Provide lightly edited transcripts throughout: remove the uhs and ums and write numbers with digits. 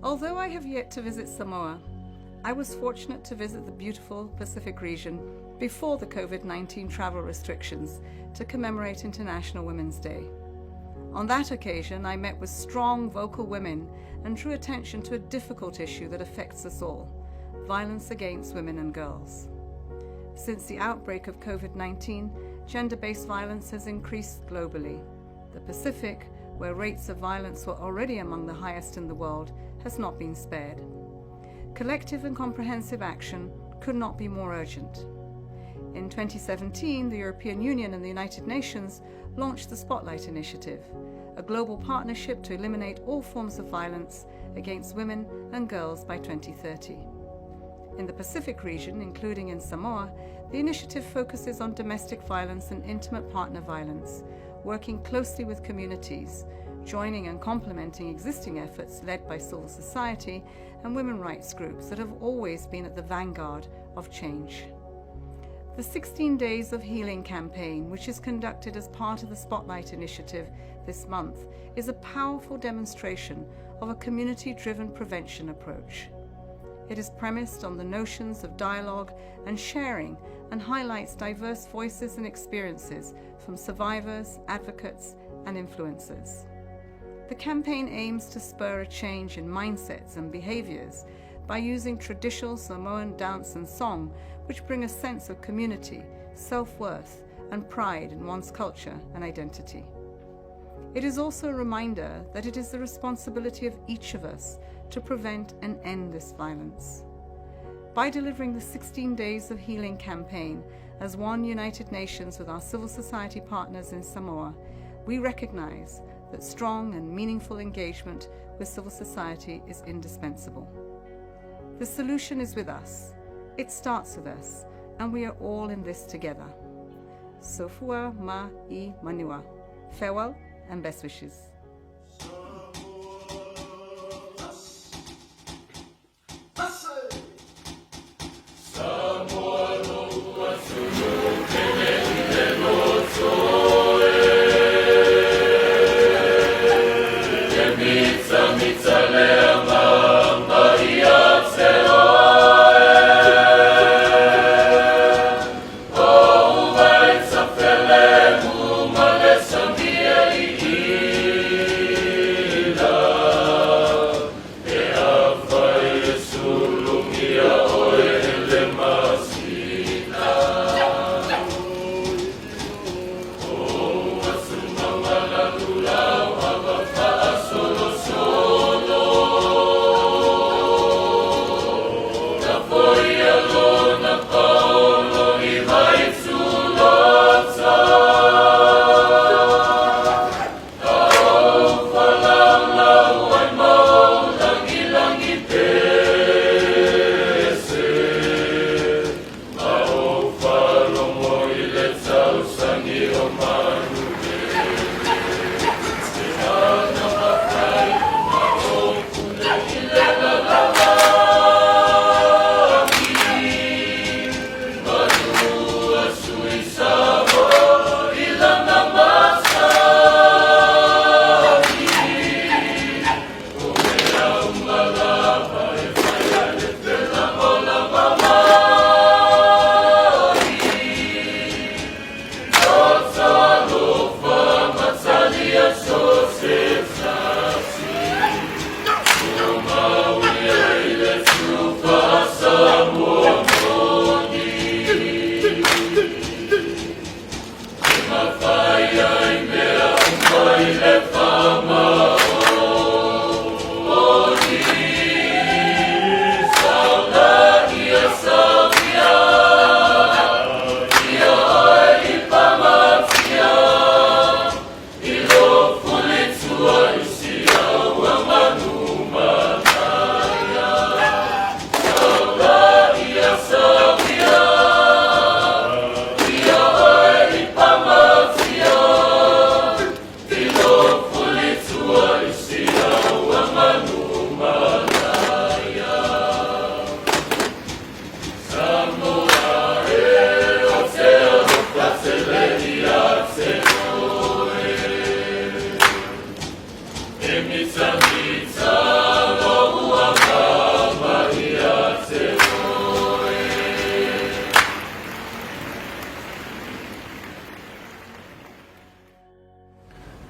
Although I have yet to visit Samoa, I was fortunate to visit the beautiful Pacific region before the COVID-19 travel restrictions to commemorate International Women's Day. On that occasion, I met with strong vocal women and drew attention to a difficult issue that affects us all: violence against women and girls. Since the outbreak of COVID-19, gender-based violence has increased globally. The Pacific, where rates of violence were already among the highest in the world, has not been spared. Collective and comprehensive action could not be more urgent. In 2017, the European Union and the United Nations launched the Spotlight Initiative, a global partnership to eliminate all forms of violence against women and girls by 2030. In the Pacific region, including in Samoa, the initiative focuses on domestic violence and intimate partner violence, working closely with communities, joining and complementing existing efforts led by civil society and women rights groups that have always been at the vanguard of change. The 16 Days of Healing campaign, which is conducted as part of the Spotlight Initiative this month, is a powerful demonstration of a community-driven prevention approach. It is premised on the notions of dialogue and sharing and highlights diverse voices and experiences from survivors, advocates, and influencers. The campaign aims to spur a change in mindsets and behaviors by using traditional Samoan dance and song, which bring a sense of community, self-worth, and pride in one's culture and identity. It is also a reminder that it is the responsibility of each of us to prevent and end this violence. By delivering the 16 Days of Healing campaign as one United Nations with our civil society partners in Samoa, we recognize that strong and meaningful engagement with civil society is indispensable. The solution is with us. It starts with us, and we are all in this together. Sofua ma I manua. Farewell and best wishes. Samia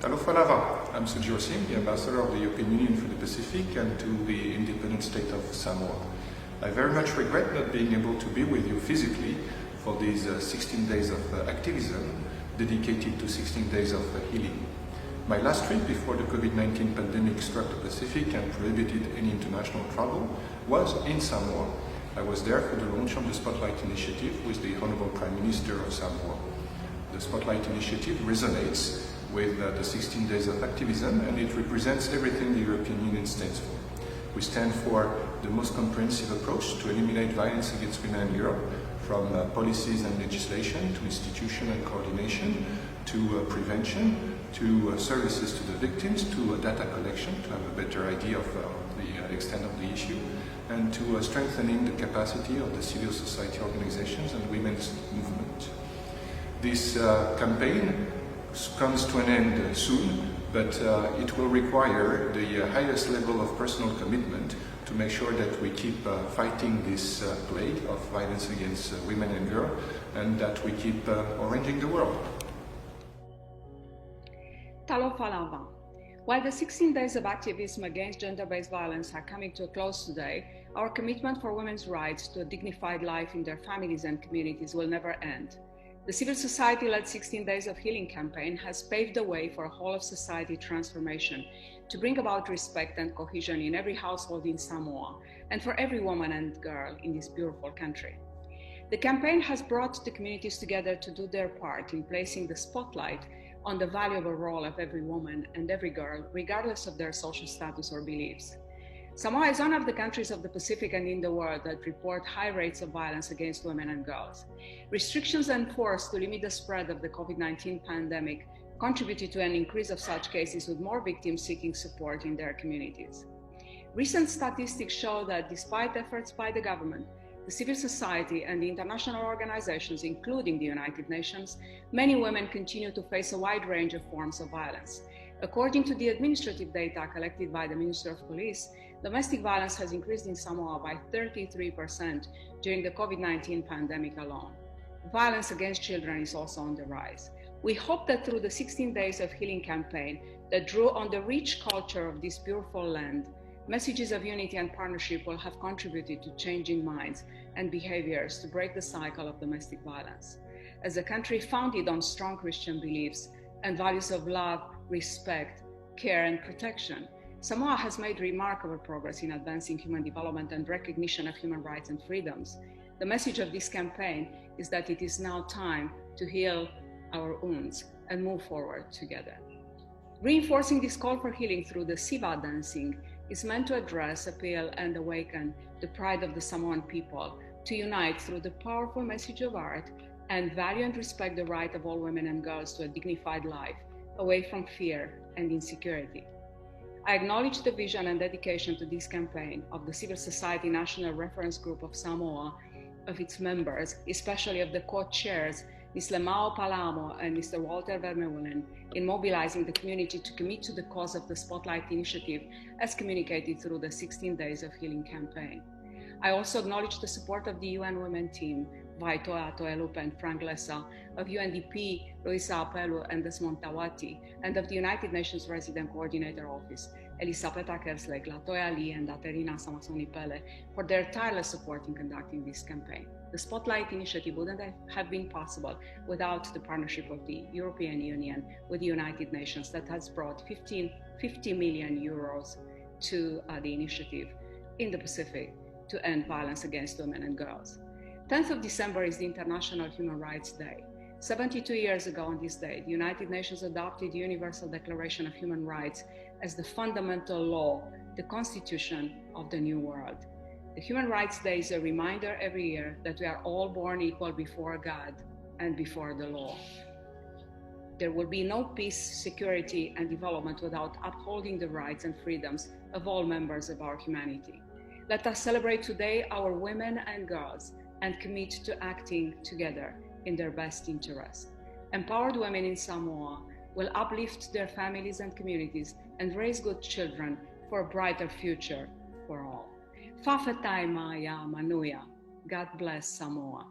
Talofa lava. I'm Sujiro Singh, the Ambassador of the European Union for the Pacific and to the independent state of Samoa. I very much regret not being able to be with you physically for these 16 days of activism dedicated to 16 days of healing. My last trip before the COVID-19 pandemic struck the Pacific and prohibited any international travel was in Samoa. I was there for the launch of the Spotlight Initiative with the Honorable Prime Minister of Samoa. The Spotlight Initiative resonates with the 16 days of activism, and it represents everything the European Union stands for. We stand for the most comprehensive approach to eliminate violence against women in Europe, from policies and legislation to institution and coordination, to prevention, to services to the victims, to data collection to have a better idea of the extent of the issue, and to strengthening the capacity of the civil society organizations and women's movement. This campaign comes to an end soon, but it will require the highest level of personal commitment to make sure that we keep fighting this plague of violence against women and girls, and that we keep oranging the world. Talofa lava. While the 16 days of activism against gender-based violence are coming to a close today, our commitment for women's rights to a dignified life in their families and communities will never end. The civil society-led 16 Days of Healing campaign has paved the way for a whole-of-society transformation to bring about respect and cohesion in every household in Samoa and for every woman and girl in this beautiful country. The campaign has brought the communities together to do their part in placing the spotlight on the valuable role of every woman and every girl, regardless of their social status or beliefs. Samoa is one of the countries of the Pacific and in the world that report high rates of violence against women and girls. Restrictions enforced to limit the spread of the COVID-19 pandemic contributed to an increase of such cases, with more victims seeking support in their communities. Recent statistics show that despite efforts by the government, the civil society and the international organizations, including the United Nations, many women continue to face a wide range of forms of violence. According to the administrative data collected by the Minister of Police, domestic violence has increased in Samoa by 33% during the COVID-19 pandemic alone. Violence against children is also on the rise. We hope that through the 16 Days of Healing campaign that drew on the rich culture of this beautiful land, messages of unity and partnership will have contributed to changing minds and behaviors to break the cycle of domestic violence. As a country founded on strong Christian beliefs and values of love, respect, care, and protection, Samoa has made remarkable progress in advancing human development and recognition of human rights and freedoms. The message of this campaign is that it is now time to heal our wounds and move forward together. Reinforcing this call for healing through the Siva dancing is meant to address, appeal, and awaken the pride of the Samoan people to unite through the powerful message of art and value and respect the right of all women and girls to a dignified life, away from fear and insecurity. I acknowledge the vision and dedication to this campaign of the Civil Society National Reference Group of Samoa, of its members, especially of the co-chairs, Ms. Lemao Palamo and Mr. Walter Vermeulen, in mobilizing the community to commit to the cause of the Spotlight Initiative as communicated through the 16 Days of Healing campaign. I also acknowledge the support of the UN Women team, Vaitoa Toelupa and Frank Lessa, of UNDP, Luisa Apelu and Desmond Tawati, and of the United Nations Resident Coordinator Office, Elisabetta Kerslek, Latoya Lee, and Aterina Samasoni Pele, for their tireless support in conducting this campaign. The Spotlight Initiative wouldn't have been possible without the partnership of the European Union with the United Nations that has brought 50 million euros to the initiative in the Pacific to end violence against women and girls. 10th of December is the International Human Rights Day. 72 years ago on this day, the United Nations adopted the Universal Declaration of Human Rights as the fundamental law, the constitution of the New World. The Human Rights Day is a reminder every year that we are all born equal before God and before the law. There will be no peace, security, and development without upholding the rights and freedoms of all members of our humanity. Let us celebrate today our women and girls and commit to acting together in their best interest. Empowered women in Samoa will uplift their families and communities and raise good children for a brighter future for all. Faafetai Maya Manuia. God bless Samoa.